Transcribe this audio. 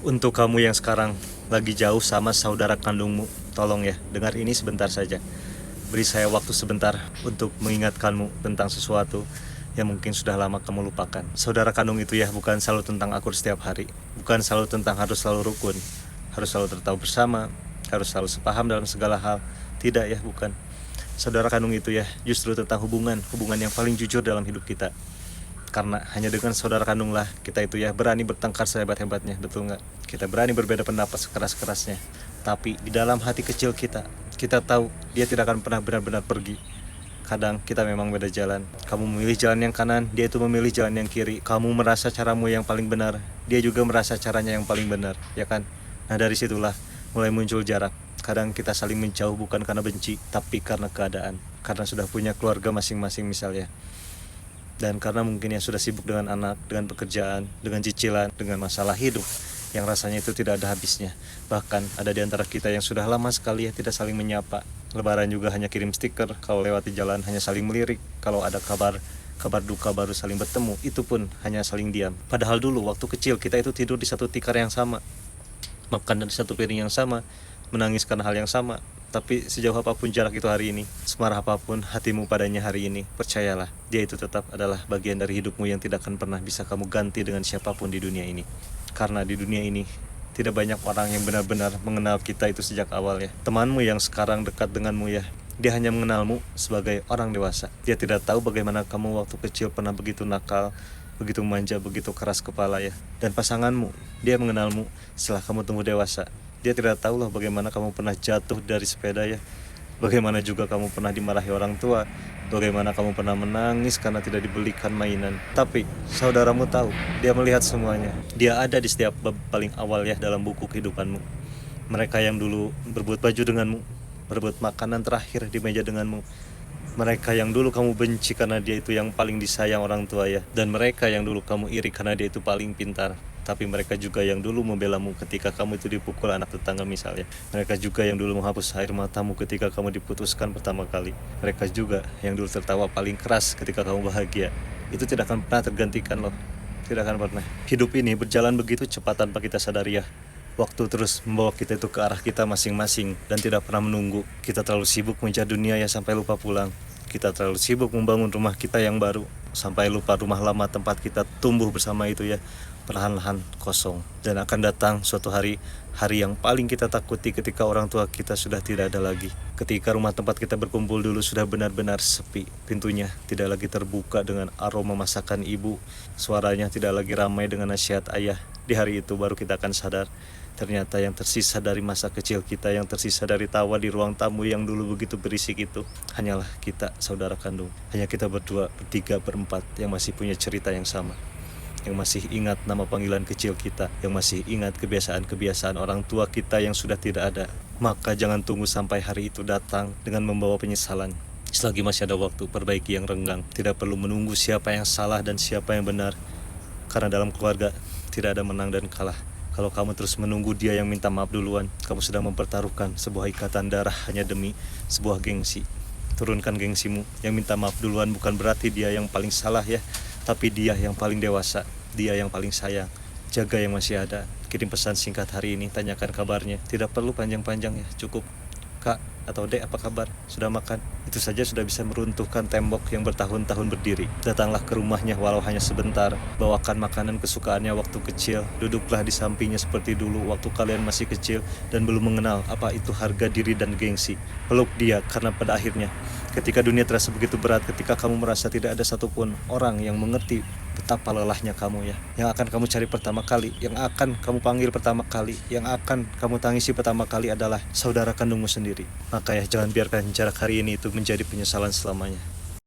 Untuk kamu yang sekarang lagi jauh sama saudara kandungmu, tolong ya, dengar ini sebentar saja. Beri saya waktu sebentar untuk mengingatkanmu tentang sesuatu yang mungkin sudah lama kamu lupakan. Saudara kandung itu ya bukan selalu tentang akur setiap hari, bukan selalu tentang harus selalu rukun, harus selalu tertawa bersama, harus selalu sepaham dalam segala hal. Tidak ya, bukan. Saudara kandung itu ya justru tentang hubungan yang paling jujur dalam hidup kita. Karena hanya dengan saudara kandunglah kita itu ya berani bertengkar sehebat-hebatnya, betul nggak? Kita berani berbeda pendapat sekeras-kerasnya. Tapi di dalam hati kecil kita tahu dia tidak akan pernah benar-benar pergi. Kadang kita memang beda jalan. Kamu memilih jalan yang kanan, dia itu memilih jalan yang kiri. Kamu merasa caramu yang paling benar, dia juga merasa caranya yang paling benar, ya kan? Nah dari situlah mulai muncul jarak. Kadang kita saling menjauh bukan karena benci, tapi karena keadaan. Karena sudah punya keluarga masing-masing misalnya. Dan karena mungkin ya sudah sibuk dengan anak, dengan pekerjaan, dengan cicilan, dengan masalah hidup yang rasanya itu tidak ada habisnya. Bahkan ada di antara kita yang sudah lama sekali ya tidak saling menyapa. Lebaran juga hanya kirim stiker, kalau lewati jalan hanya saling melirik, kalau ada kabar duka baru saling bertemu, itu pun hanya saling diam. Padahal dulu waktu kecil kita itu tidur di satu tikar yang sama, makan dari satu piring yang sama, menangis karena hal yang sama. Tapi sejauh apapun jarak itu hari ini, semarah apapun hatimu padanya hari ini, percayalah, dia itu tetap adalah bagian dari hidupmu yang tidak akan pernah bisa kamu ganti dengan siapapun di dunia ini. Karena di dunia ini tidak banyak orang yang benar-benar mengenal kita itu sejak awal ya. Temanmu yang sekarang dekat denganmu ya, dia hanya mengenalmu sebagai orang dewasa. Dia tidak tahu bagaimana kamu waktu kecil pernah begitu nakal, begitu manja, begitu keras kepala ya. Dan pasanganmu, dia mengenalmu setelah kamu tumbuh dewasa. Dia tidak tahu lah bagaimana kamu pernah jatuh dari sepeda ya. Bagaimana juga kamu pernah dimarahi orang tua. Bagaimana kamu pernah menangis karena tidak dibelikan mainan. Tapi saudaramu tahu, dia melihat semuanya. Dia ada di setiap bab paling awal ya dalam buku kehidupanmu. Mereka yang dulu berbuat baju denganmu, berebut makanan terakhir di meja denganmu. Mereka yang dulu kamu benci karena dia itu yang paling disayang orang tua ya. Dan mereka yang dulu kamu iri karena dia itu paling pintar. Tapi mereka juga yang dulu membelamu ketika kamu itu dipukul anak tetangga misalnya. Mereka juga yang dulu menghapus air matamu ketika kamu diputuskan pertama kali. Mereka juga yang dulu tertawa paling keras ketika kamu bahagia. Itu tidak akan pernah tergantikan loh. Tidak akan pernah. Hidup ini berjalan begitu cepat tanpa kita sadari ya. Waktu terus membawa kita itu ke arah kita masing-masing dan tidak pernah menunggu. Kita terlalu sibuk mengejar dunia ya sampai lupa pulang. Kita terlalu sibuk membangun rumah kita yang baru sampai lupa rumah lama tempat kita tumbuh bersama itu ya perlahan-lahan kosong. Dan akan datang suatu hari yang paling kita takuti ketika orang tua kita sudah tidak ada lagi. Ketika rumah tempat kita berkumpul dulu sudah benar-benar sepi. Pintunya tidak lagi terbuka dengan aroma masakan ibu. Suaranya tidak lagi ramai dengan nasihat ayah. Di hari itu baru kita akan sadar, ternyata yang tersisa dari masa kecil kita, yang tersisa dari tawa di ruang tamu yang dulu begitu berisik itu, hanyalah kita, saudara kandung. Hanya kita berdua, bertiga, berempat yang masih punya cerita yang sama. Yang masih ingat nama panggilan kecil kita, yang masih ingat kebiasaan-kebiasaan orang tua kita yang sudah tidak ada. Maka jangan tunggu sampai hari itu datang dengan membawa penyesalan. Selagi masih ada waktu, perbaiki yang renggang. Tidak perlu menunggu siapa yang salah dan siapa yang benar. Karena dalam keluarga tidak ada menang dan kalah. Kalau kamu terus menunggu dia yang minta maaf duluan, kamu sedang mempertaruhkan sebuah ikatan darah hanya demi sebuah gengsi. Turunkan gengsimu. Yang minta maaf duluan bukan berarti dia yang paling salah ya, tapi dia yang paling dewasa, dia yang paling sayang. Jaga yang masih ada. Kirim pesan singkat hari ini, tanyakan kabarnya. Tidak perlu panjang-panjang ya, cukup Kak atau Dek, apa kabar? Sudah makan? Itu saja sudah bisa meruntuhkan tembok yang bertahun-tahun berdiri. Datanglah ke rumahnya walau hanya sebentar. Bawakan makanan kesukaannya waktu kecil. Duduklah di sampingnya seperti dulu waktu kalian masih kecil dan belum mengenal apa itu harga diri dan gengsi. Peluk dia karena pada akhirnya ketika dunia terasa begitu berat, ketika kamu merasa tidak ada satupun orang yang mengerti betapa lelahnya kamu ya, yang akan kamu cari pertama kali, yang akan kamu panggil pertama kali, yang akan kamu tangisi pertama kali adalah saudara kandungmu sendiri. Maka ya jangan biarkan jarak hari ini itu menjadi penyesalan selamanya.